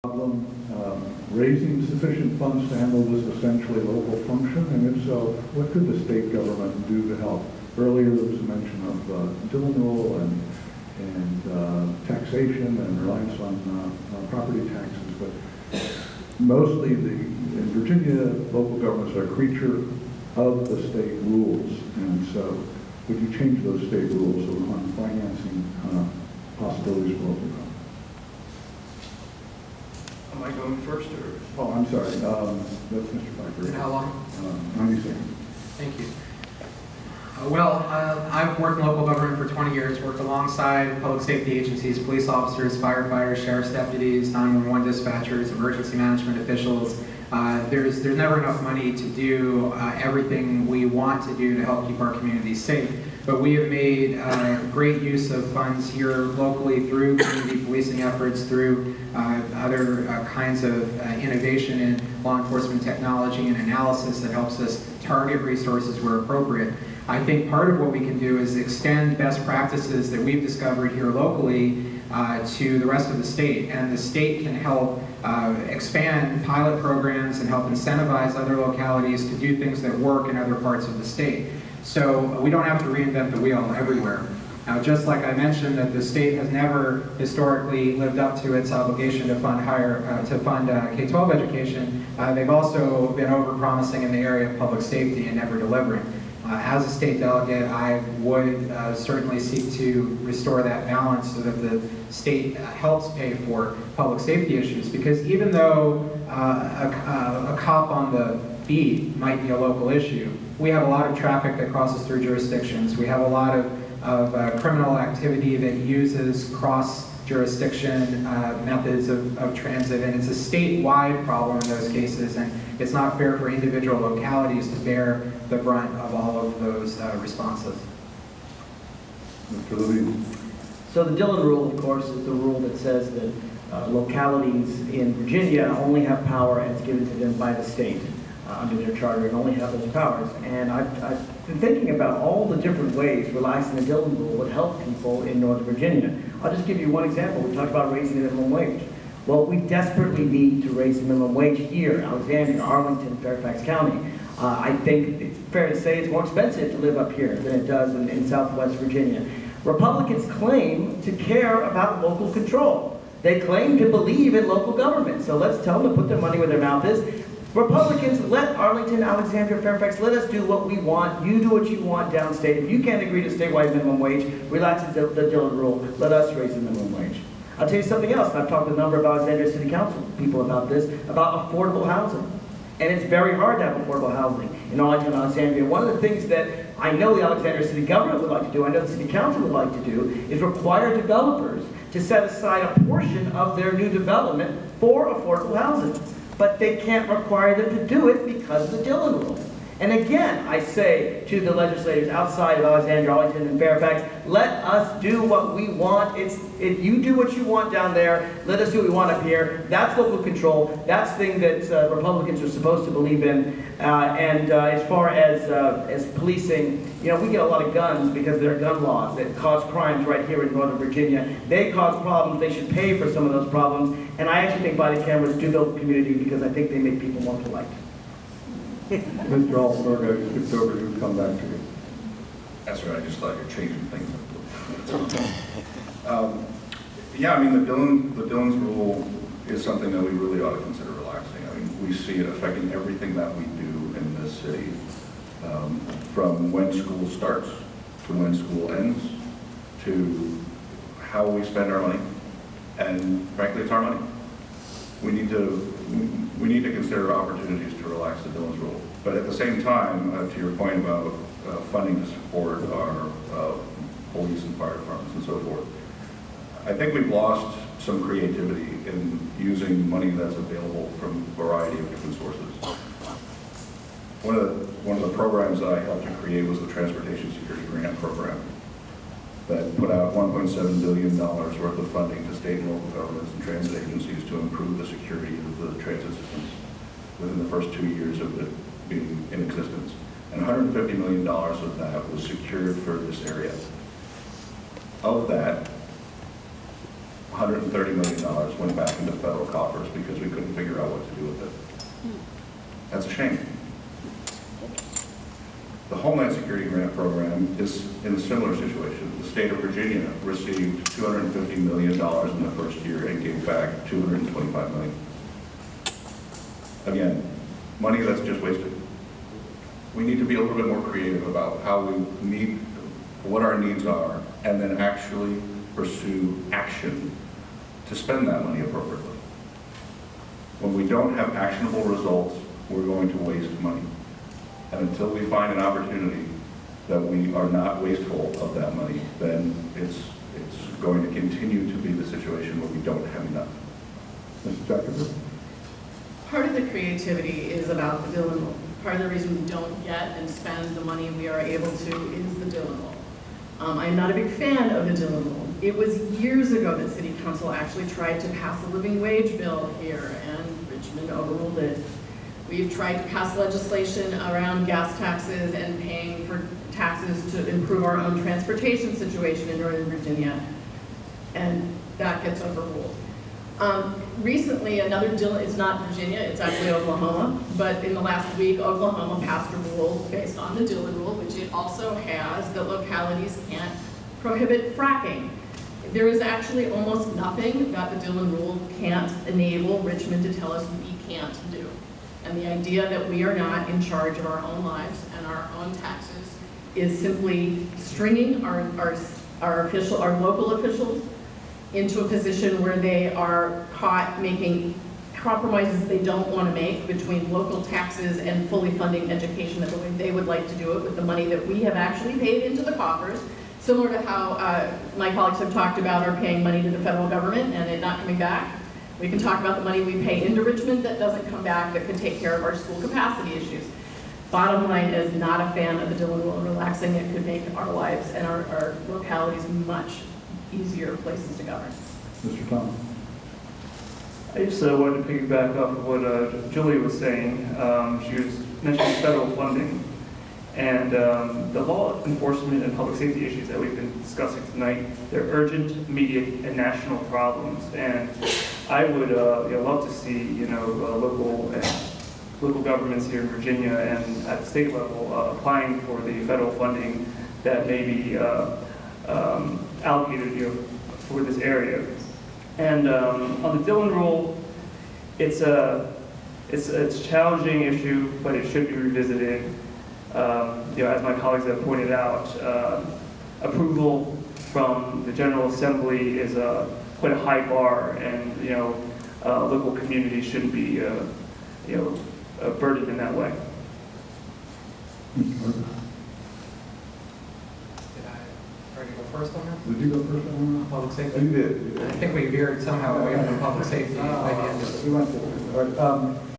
problem raising sufficient funds to handle this essentially local function? And if so, what could the state government do to help? Earlier there was a mention of Dillon rule and taxation and reliance on property taxes, but mostly in Virginia, local governments are a creature of the state rules. And so would you change those state rules on financing possibilities for local government? Am I going first, or? Oh, I'm sorry. That's Mr. Piper. And how long? 90 seconds. Thank you. I've worked in local government for 20 years, worked alongside public safety agencies, police officers, firefighters, sheriff's deputies, 911 dispatchers, emergency management officials. There's never enough money to do everything we want to do to help keep our communities safe. But we have made great use of funds here locally through community policing efforts, through other kinds of innovation in law enforcement technology and analysis that helps us target resources where appropriate. I think part of what we can do is extend best practices that we've discovered here locally to the rest of the state, and the state can help expand pilot programs and help incentivize other localities to do things that work in other parts of the state. So we don't have to reinvent the wheel everywhere. Now, just like I mentioned that the state has never historically lived up to its obligation to fund K-12 education, they've also been overpromising in the area of public safety and never delivering. As a state delegate, I would certainly seek to restore that balance so that the state helps pay for public safety issues. Because even though a cop on the beat might be a local issue, we have a lot of traffic that crosses through jurisdictions. We have a lot of criminal activity that uses cross-jurisdiction methods of transit, and it's a statewide problem in those cases, and it's not fair for individual localities to bear the brunt of all of those responses. Mr. Levine. So the Dillon rule, of course, is the rule that says that localities in Virginia only have power as given to them by the state under their charter, and only have those powers. And I've been thinking about all the different ways relaxing the Dillon rule would help people in Northern Virginia. I'll just give you one example. We talked about raising the minimum wage. Well, we desperately need to raise the minimum wage here, Alexandria, Arlington, Fairfax County. I think it's fair to say it's more expensive to live up here than it does in Southwest Virginia. Republicans claim to care about local control. They claim to believe in local government. So let's tell them to put their money where their mouth is. Republicans, let Arlington, Alexandria, Fairfax, let us do what we want. You do what you want downstate. If you can't agree to statewide minimum wage, relax the Dillon rule. Let us raise the minimum wage. I'll tell you something else. I've talked to a number of Alexandria City Council people about this, about affordable housing. And it's very hard to have affordable housing in Arlington, Alexandria. One of the things that I know the Alexandria City government would like to do, I know the City Council would like to do, is require developers to set aside a portion of their new development for affordable housing. But they can't require them to do it because of the Dillon rule. And again, I say to the legislators outside of Alexandria, Arlington, and Fairfax, let us do what we want. If you do what you want down there, let us do what we want up here. That's local control. That's the thing that Republicans are supposed to believe in. As far as policing, you know, we get a lot of guns because there are gun laws that cause crimes right here in Northern Virginia. They cause problems. They should pay for some of those problems. And I actually think body cameras do build community because I think they make people more polite. Mr. Altenberg, I skipped over you. Come back to you. That's right. I just thought you're changing things up. Yeah, I mean, the Dillon's rule is something that we really ought to consider relaxing. I mean, we see it affecting everything that we do in this city, from when school starts to when school ends, to how we spend our money, and frankly, it's our money. We need to consider opportunities to relax the Dillon's rule. But at the same time, to your point about funding to support our police and fire departments and so forth, I think we've lost some creativity in using money that's available from a variety of different sources. One of the programs that I helped to create was the Transportation Security Grant Program that put out $1.7 billion worth of funding to state and local governments and transit agencies to improve the security of the transit systems within the first 2 years of it being in existence. And $150 million of that was secured for this area. Of that, $130 million went back into federal coffers because we couldn't figure out what to do with it. That's a shame. The Homeland Security Grant Program is in a similar situation. The state of Virginia received $250 million in the first year and gave back $225 million. Again, money that's just wasted. We need to be a little bit more creative about how we meet what our needs are and then actually pursue action to spend that money appropriately. When we don't have actionable results, we're going to waste money. And until we find an opportunity that we are not wasteful of that money, then it's going to continue to be the situation where we don't have enough. Mr. Zuckerberg? Part of the creativity is about the Dillon Rule. Part of the reason we don't get and spend the money we are able to is the Dillon Rule. I'm not a big fan of the Dillon Rule. It was years ago that City Council actually tried to pass a living wage bill here, and Richmond overruled it. We've tried to pass legislation around gas taxes and paying for taxes to improve our own transportation situation in Northern Virginia, and that gets overruled. Recently, another Dillon, it's not Virginia, it's actually Oklahoma, but in the last week, Oklahoma passed a rule based on the Dillon Rule, which it also has that localities can't prohibit fracking. There is actually almost nothing that the Dillon Rule can't enable Richmond to tell us we can't do. And the idea that we are not in charge of our own lives and our own taxes is simply stringing our local officials into a position where they are caught making compromises they don't want to make between local taxes and fully funding education the way they would like to do it with the money that we have actually paid into the coffers, similar to how my colleagues have talked about our paying money to the federal government and it not coming back. We can talk about the money we pay into Richmond that doesn't come back, that can take care of our school capacity issues. Bottom line is, not a fan of the Dillon Rule, and relaxing it could make our lives and our localities much easier places to govern. Mr. Thomas? I just wanted to piggyback off of what Julie was saying. She was mentioning federal funding. And the law enforcement and public safety issues that we've been discussing tonight, they're urgent, immediate, and national problems. And I would love to see local governments here in Virginia and at the state level applying for the federal funding that may be allocated for this area. And on the Dillon Rule, it's a challenging issue, but it should be revisited. As my colleagues have pointed out, approval from the General Assembly is quite a high bar, and local communities shouldn't be burdened in that way. Did I already go first on that? Did you go first on that? Public safety? You did. I think we veered somehow away from public safety by the end of it. We went to, all right,